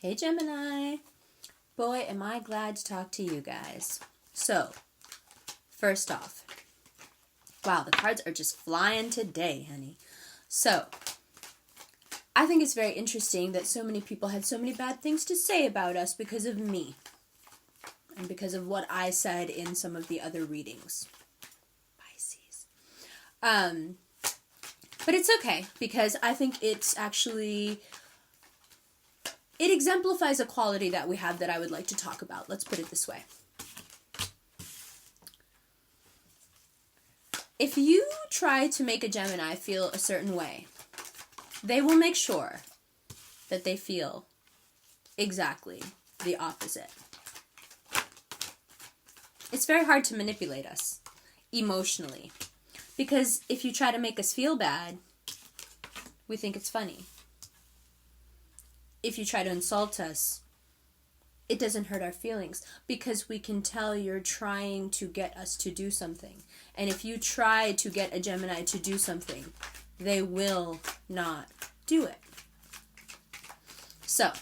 Hey Gemini. Boy, am I glad to talk to you guys. So, first off, wow, the cards are just flying today, honey. So, I think it's very interesting that so many people had so many bad things to say about us because of me. And because of what I said in some of the other readings. Pisces. But it's okay, because I think it's actually... it exemplifies a quality that we have that I would like to talk about. Let's put it this way. If you try to make a Gemini feel a certain way, they will make sure that they feel exactly the opposite. It's very hard to manipulate us emotionally, because if you try to make us feel bad, we think it's funny. If you try to insult us, it doesn't hurt our feelings, because we can tell you're trying to get us to do something. And if you try to get a Gemini to do something, they will not do it. So,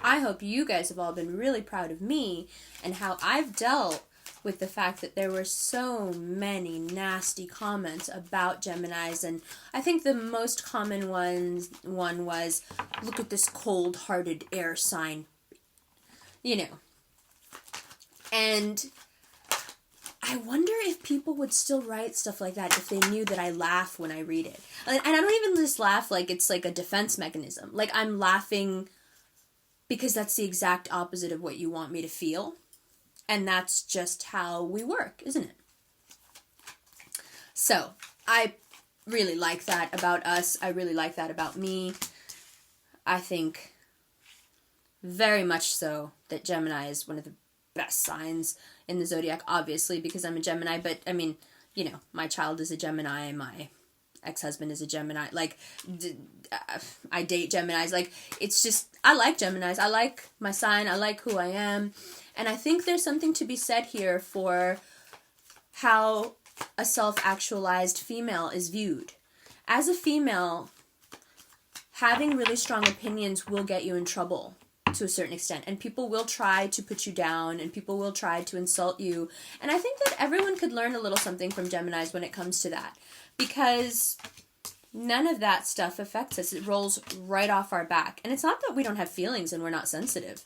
I hope you guys have all been really proud of me and how I've dealt with the fact that there were so many nasty comments about Geminis. And I think the most common one was, look at this cold-hearted air sign. You know. And I wonder if people would still write stuff like that if they knew that I laugh when I read it. And I don't even just laugh like it's like a defense mechanism. Like I'm laughing because that's the exact opposite of what you want me to feel. And that's just how we work, isn't it? So, I really like that about us. I really like that about me. I think very much so that Gemini is one of the best signs in the zodiac, obviously, because I'm a Gemini. But, I mean, you know, my child is a Gemini. My ex-husband is a Gemini. Like, I date Geminis. Like, it's just, I like Geminis. I like my sign. I like who I am. And I think there's something to be said here for how a self-actualized female is viewed. As a female, having really strong opinions will get you in trouble to a certain extent. And people will try to put you down, and people will try to insult you. And I think that everyone could learn a little something from Geminis when it comes to that. Because none of that stuff affects us. It rolls right off our back. And it's not that we don't have feelings and we're not sensitive.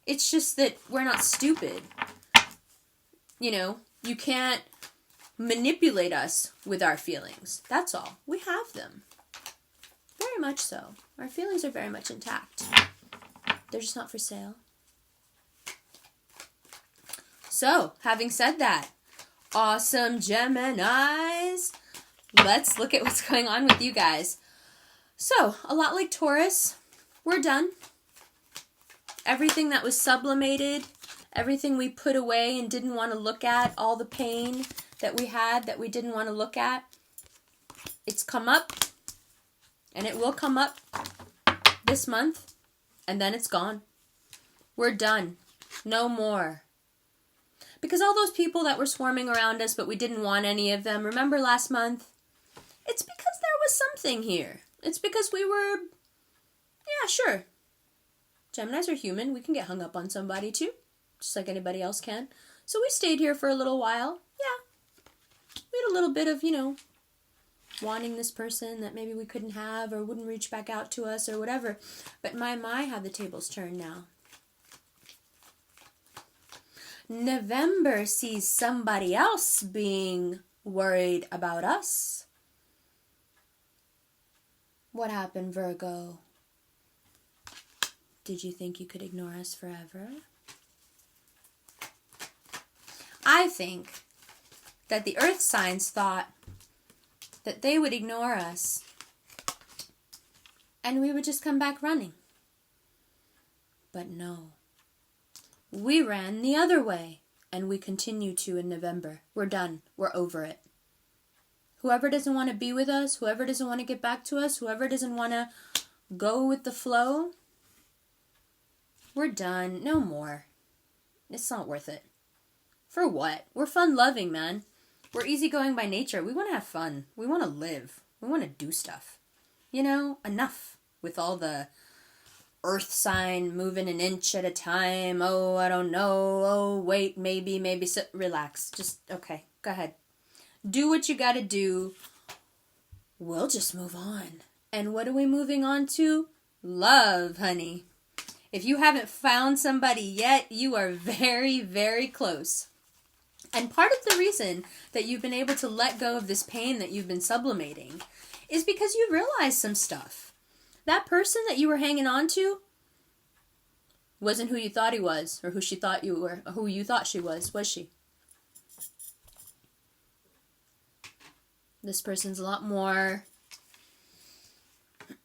It's just that we're not stupid. You know, you can't manipulate us with our feelings. That's all. We have them. Very much so. Our feelings are very much intact. They're just not for sale. So, having said that, awesome Geminis, let's look at what's going on with you guys. So, a lot like Taurus, we're done. Everything that was sublimated, everything we put away and didn't want to look at, all the pain that we had that we didn't want to look at, it's come up, and it will come up this month, and then it's gone. We're done. No more. Because all those people that were swarming around us, but we didn't want any of them, remember last month? It's because there was something here. It's because we were, yeah, sure. Geminis are human. We can get hung up on somebody too, just like anybody else can. So we stayed here for a little while. Yeah. We had a little bit of, you know, wanting this person that maybe we couldn't have or wouldn't reach back out to us or whatever. But my, how the tables turn now. November sees somebody else being worried about us. What happened, Virgo? Did you think you could ignore us forever? I think that the earth signs thought that they would ignore us and we would just come back running. But no. We ran the other way, and we continue to in November. We're done. We're over it. Whoever doesn't want to be with us, whoever doesn't want to get back to us, whoever doesn't want to go with the flow, we're done. No more. It's not worth it. For what? We're fun-loving, man. We're easygoing by nature. We want to have fun. We want to live. We want to do stuff. You know, enough with all the earth sign moving an inch at a time. Oh, I don't know. Oh, wait, maybe. So, relax. Just, okay, go ahead. Do what you gotta do. We'll just move on. And what are we moving on to? Love, honey. If you haven't found somebody yet, you are very, very close. And part of the reason that you've been able to let go of this pain that you've been sublimating is because you realized some stuff. That person that you were hanging on to wasn't who you thought he was, or who she thought you were, or who you thought she was she? This person's a lot more,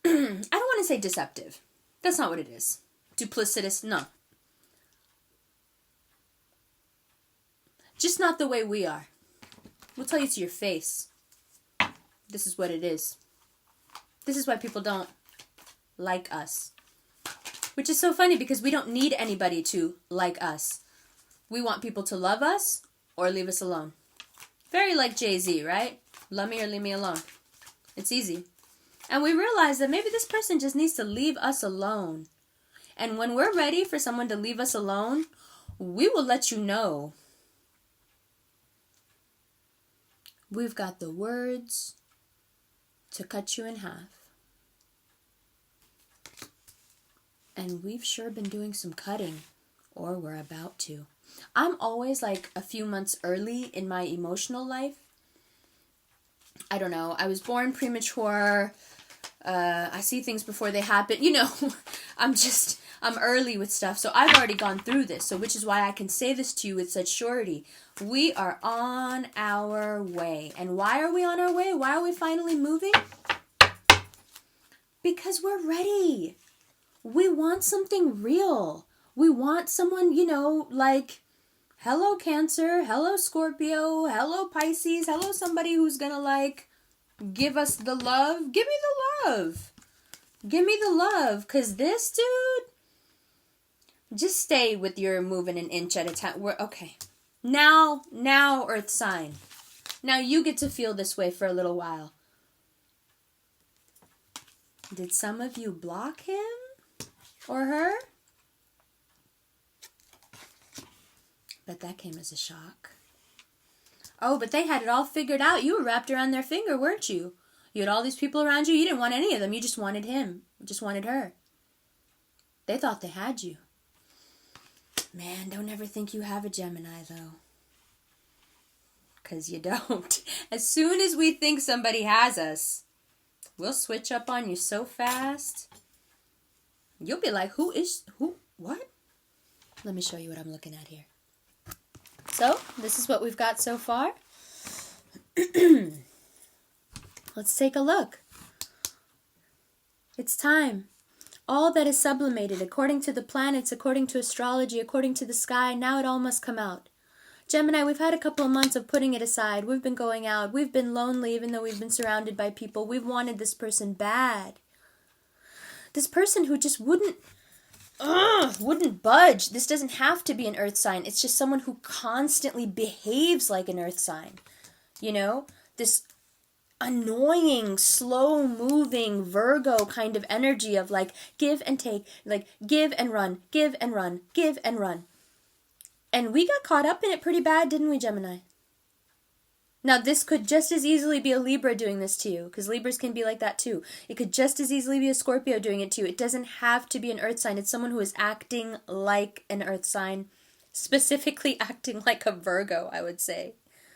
I don't want to say deceptive. That's not what it is. Duplicitous, no. Just not the way we are. We'll tell you to your face. This is what it is. This is why people don't like us. Which is so funny because we don't need anybody to like us. We want people to love us or leave us alone. Very like Jay-Z, right? Love me or leave me alone. It's easy. And we realize that maybe this person just needs to leave us alone. And when we're ready for someone to leave us alone, we will let you know. We've got the words to cut you in half. And we've sure been doing some cutting, or we're about to. I'm always like a few months early in my emotional life. I don't know. I was born premature. I see things before they happen. You know, I'm early with stuff. So I've already gone through this. So which is why I can say this to you with such surety. We are on our way. And why are we on our way? Why are we finally moving? Because we're ready. We want something real. We want someone, you know, like, hello Cancer, hello Scorpio, hello Pisces, hello somebody who's gonna like give us the love. Give me the love. Give me the love. Because this dude, just stay with your moving an inch at a time. We're okay. Now, Earth sign. Now you get to feel this way for a little while. Did some of you block him? Or her? But that came as a shock. Oh, but they had it all figured out. You were wrapped around their finger, weren't you? You had all these people around you. You didn't want any of them. You just wanted him. You just wanted her. They thought they had you. Man, don't ever think you have a Gemini, though. Because you don't. As soon as we think somebody has us, we'll switch up on you so fast. You'll be like, who? What? Let me show you what I'm looking at here. So, this is what we've got so far. Let's take a look. It's time. All that is sublimated, according to the planets, according to astrology, according to the sky, now it all must come out. Gemini, we've had a couple of months of putting it aside. We've been going out. We've been lonely, even though we've been surrounded by people. We've wanted this person bad. This person who just wouldn't budge. This doesn't have to be an earth sign. It's just someone who constantly behaves like an earth sign. You know? This annoying, slow-moving Virgo kind of energy of like give and take, like give and run, give and run, give and run. And we got caught up in it pretty bad, didn't we, Gemini? Now, this could just as easily be a Libra doing this to you, because Libras can be like that too. It could just as easily be a Scorpio doing it to you. It doesn't have to be an earth sign. It's someone who is acting like an earth sign, specifically acting like a Virgo, I would say,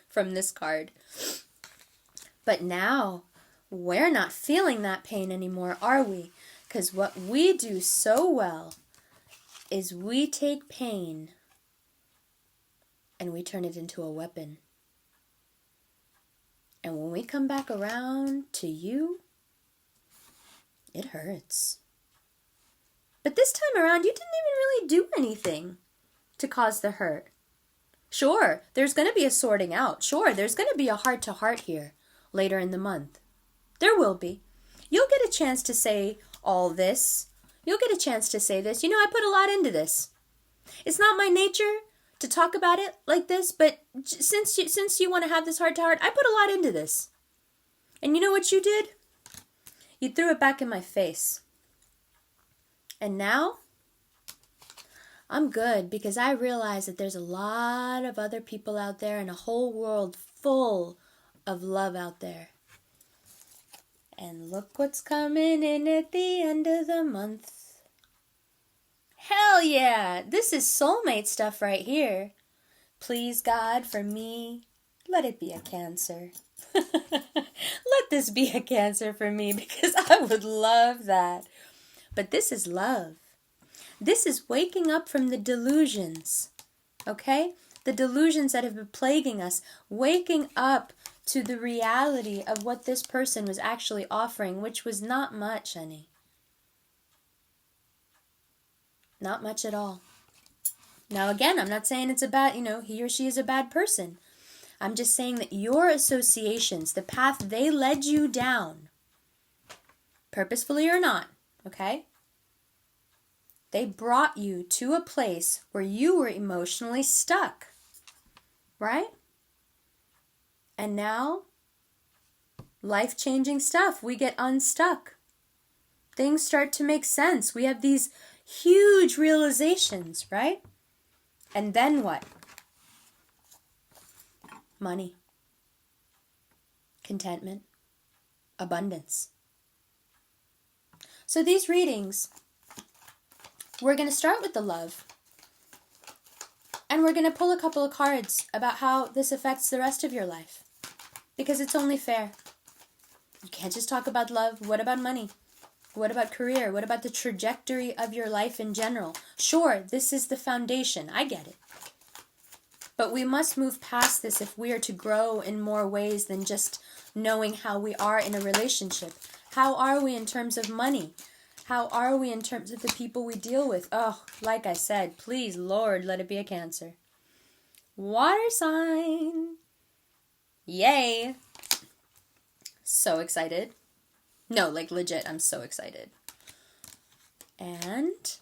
from this card. But now, we're not feeling that pain anymore, are we? Because what we do so well is we take pain and we turn it into a weapon. And when we come back around to you, it hurts. But this time around, you didn't even really do anything to cause the hurt. Sure, there's going to be a sorting out. Sure, there's going to be a heart-to-heart here later in the month. There will be. You'll get a chance to say all this. You'll get a chance to say this. You know, I put a lot into this. It's not my nature to talk about it like this, but since you want to have this heart-to-heart, I put a lot into this. And you know what you did? You threw it back in my face. And now, I'm good because I realize that there's a lot of other people out there and a whole world full of love out there. And look what's coming in at the end of the month. Hell yeah! This is soulmate stuff right here. Please, God, for me, let it be a Cancer. Let this be a Cancer for me because I would love that. But this is love. This is waking up from the delusions, okay? The delusions that have been plaguing us. Waking up to the reality of what this person was actually offering, which was not much, honey. Not much at all. Now again, I'm not saying it's a bad, he or she is a bad person. I'm just saying that your associations, the path they led you down, purposefully or not, okay? They brought you to a place where you were emotionally stuck, right? And now, life-changing stuff. We get unstuck. Things start to make sense. We have these huge realizations, right? And then what? Money, contentment, abundance. So these readings, we're going to start with the love. And we're going to pull a couple of cards about how this affects the rest of your life. Because it's only fair. You can't just talk about love. What about money? What about career? What about the trajectory of your life in general? Sure, this is the foundation. I get it. But we must move past this if we are to grow in more ways than just knowing how we are in a relationship. How are we in terms of money? How are we in terms of the people we deal with? Oh, like I said, please, Lord, let it be a Cancer. Water sign. Yay. So excited. No, like legit, I'm so excited. And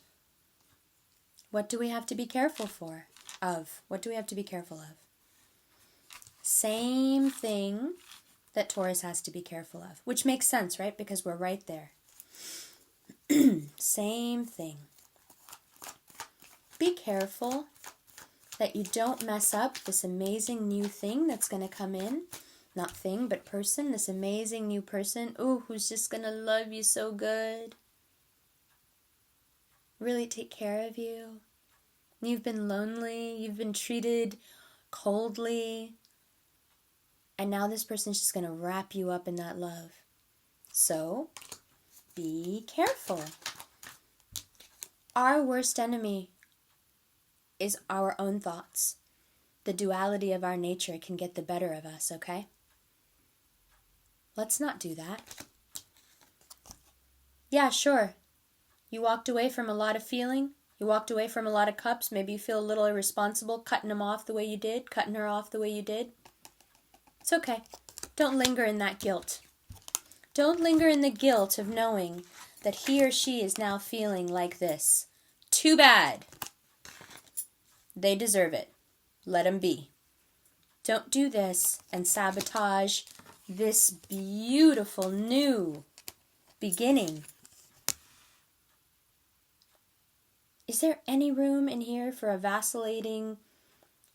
what do we have to be careful of? What do we have to be careful of? Same thing that Taurus has to be careful of, which makes sense, right? Because we're right there. Same thing. Be careful that you don't mess up this amazing new thing that's going to come in. Not thing, but person. This amazing new person. Ooh, who's just going to love you so good. Really take care of you. You've been lonely. You've been treated coldly. And now this person's just going to wrap you up in that love. So, be careful. Our worst enemy is our own thoughts. The duality of our nature can get the better of us, okay? Let's not do that. Yeah, sure. You walked away from a lot of feeling. You walked away from a lot of cups. Maybe you feel a little irresponsible cutting them off the way you did, cutting her off the way you did. It's okay. Don't linger in that guilt. Don't linger in the guilt of knowing that he or she is now feeling like this. Too bad. They deserve it. Let them be. Don't do this and sabotage this beautiful new beginning. Is there any room in here for a vacillating,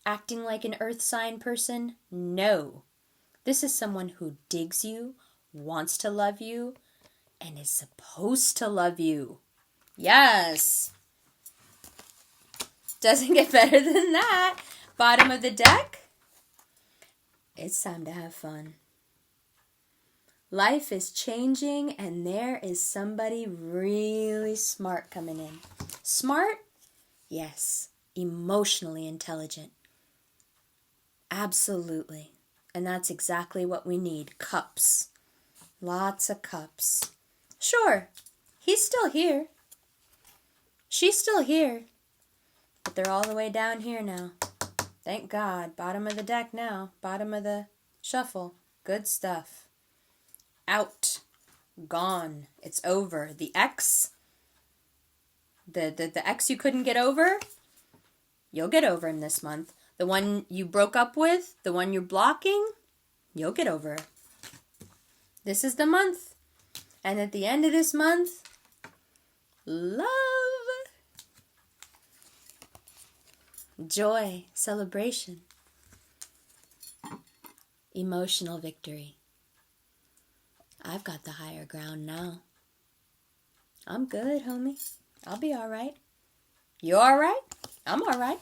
acting like an earth sign person? No. This is someone who digs you, wants to love you, and is supposed to love you. Yes. Doesn't get better than that. Bottom of the deck. It's time to have fun. Life is changing and there is somebody really smart coming in. Smart? Yes. Emotionally intelligent. Absolutely. And that's exactly what we need. Cups. Lots of cups. Sure, he's still here. She's still here. But they're all the way down here now. Thank God. Bottom of the deck now. Bottom of the shuffle. Good stuff. Out. Gone. It's over. The ex. The ex you couldn't get over. You'll get over him this month. The one you broke up with. The one you're blocking. You'll get over. This is the month. And at the end of this month, love, joy, celebration, emotional victory. I've got the higher ground now. I'm good, homie. I'll be all right. You all right? I'm all right.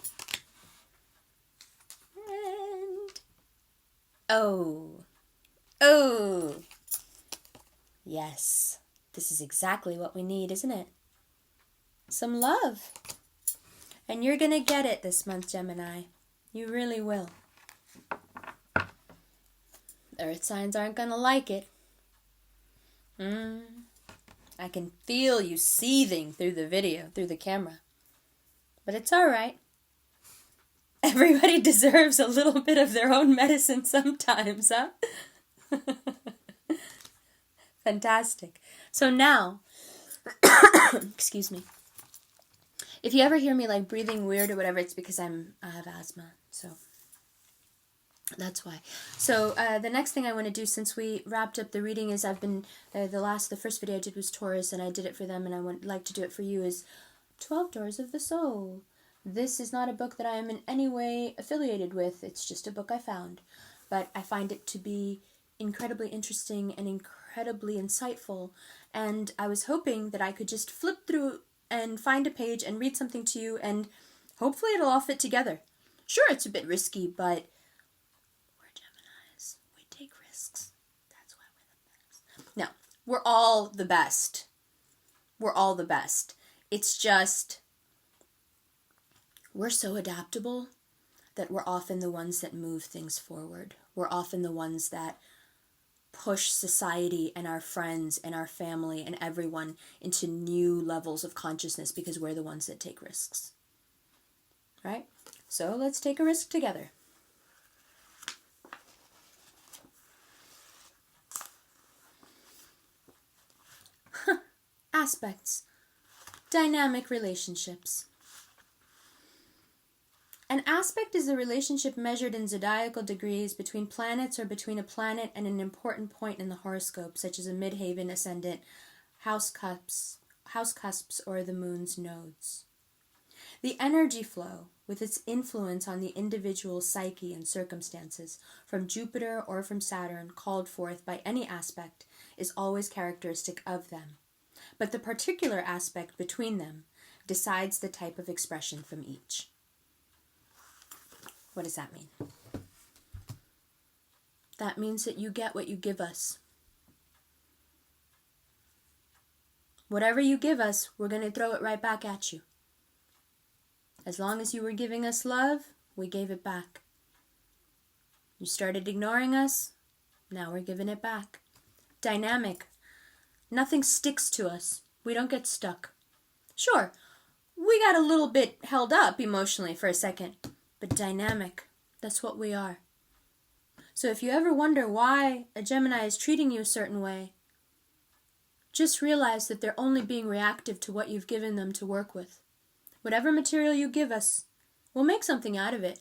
And oh, yes, this is exactly what we need, isn't it? Some love. And you're gonna get it this month, Gemini. You really will. Earth signs aren't gonna like it. I can feel you seething through the video, through the camera. But it's all right. Everybody deserves a little bit of their own medicine sometimes, huh? Fantastic. So now, excuse me. If you ever hear me like breathing weird or whatever, it's because I have asthma. So that's why. So the next thing I want to do, since we wrapped up the reading, is I've been the first video I did was Taurus, and I did it for them, and I would like to do it for you. Is 12 Doors of the Soul. This is not a book that I am in any way affiliated with. It's just a book I found, but I find it to be incredibly interesting and incredibly insightful. And I was hoping that I could just flip through and find a page and read something to you, and hopefully it'll all fit together. Sure, it's a bit risky, but we're Geminis. We take risks. That's why we're the best. No, we're all the best. We're all the best. It's just, we're so adaptable that we're often the ones that move things forward. We're often the ones that push society and our friends and our family and everyone into new levels of consciousness because we're the ones that take risks. Right? So let's take a risk together. Aspects. Dynamic relationships. An aspect is a relationship measured in zodiacal degrees between planets or between a planet and an important point in the horoscope, such as a midheaven, ascendant, house cusps, or the moon's nodes. The energy flow, with its influence on the individual's psyche and circumstances, from Jupiter or from Saturn, called forth by any aspect, is always characteristic of them. But the particular aspect between them decides the type of expression from each. What does that mean? That means that you get what you give us. Whatever you give us, we're going to throw it right back at you. As long as you were giving us love, we gave it back. You started ignoring us, now we're giving it back. Dynamic. Nothing sticks to us. We don't get stuck. Sure, we got a little bit held up emotionally for a second, but dynamic. That's what we are. So if you ever wonder why a Gemini is treating you a certain way, just realize that they're only being reactive to what you've given them to work with. Whatever material you give us, we'll make something out of it.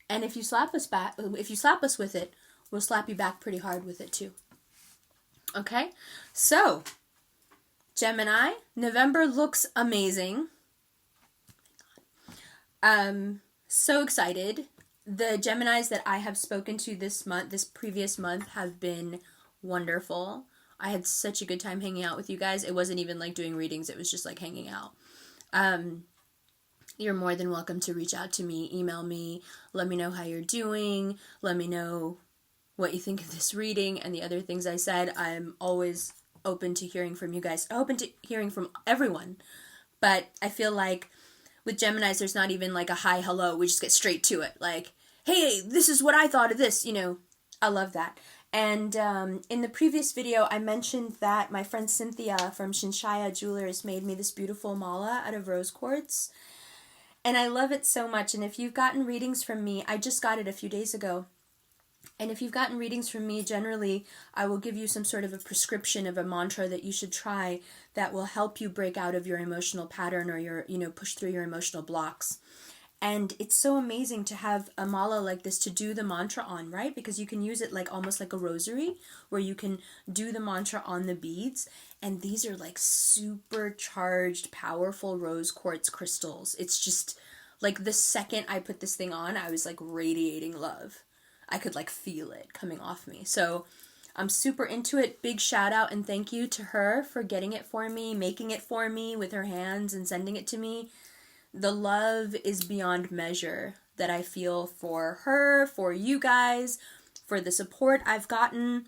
And if you slap us with it, we'll slap you back pretty hard with it too. Okay? So, Gemini, November looks amazing. So excited. The Geminis that I have spoken to this previous month, have been wonderful. I had such a good time hanging out with you guys. It wasn't even like doing readings. It was just like hanging out. You're more than welcome to reach out to me, email me, let me know how you're doing, let me know what you think of this reading and the other things I said. I'm always open to hearing from you guys, open to hearing from everyone. But I feel like with Geminis, there's not even like a hi, hello. We just get straight to it. Like, hey, this is what I thought of this. I love that. And in the previous video, I mentioned that my friend Cynthia from Shinshaya Jewelers made me this beautiful mala out of rose quartz. And I love it so much. And if you've gotten readings from me, I just got it a few days ago. And if you've gotten readings from me, generally, I will give you some sort of a prescription of a mantra that you should try that will help you break out of your emotional pattern or your, push through your emotional blocks. And it's so amazing to have a mala like this to do the mantra on, right? Because you can use it like almost like a rosary, where you can do the mantra on the beads. And these are like supercharged, powerful rose quartz crystals. It's just like the second I put this thing on, I was like radiating love. I could like feel it coming off me. So I'm super into it. Big shout out and thank you to her for getting it for me, making it for me with her hands and sending it to me. The love is beyond measure that I feel for her, for you guys, for the support I've gotten,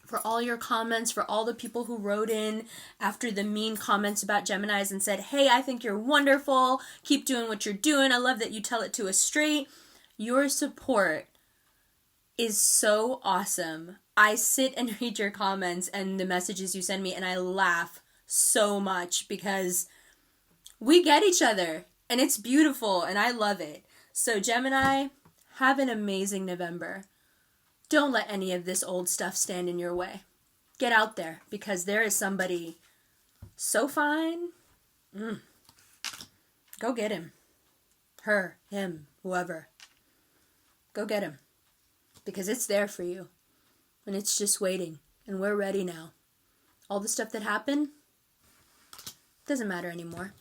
for all your comments, for all the people who wrote in after the mean comments about Geminis and said, hey, I think you're wonderful. Keep doing what you're doing. I love that you tell it to us straight. Your support is so awesome. I sit and read your comments and the messages you send me, and I laugh so much because we get each other. And it's beautiful, and I love it. So Gemini, have an amazing November. Don't let any of this old stuff stand in your way. Get out there, because there is somebody so fine. Go get him. Her, him, whoever. Go get him. Because it's there for you. And it's just waiting. And we're ready now. All the stuff that happened doesn't matter anymore.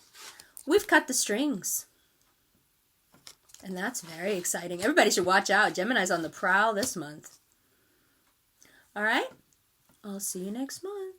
We've cut the strings. And that's very exciting. Everybody should watch out. Gemini's on the prowl this month. All right? I'll see you next month.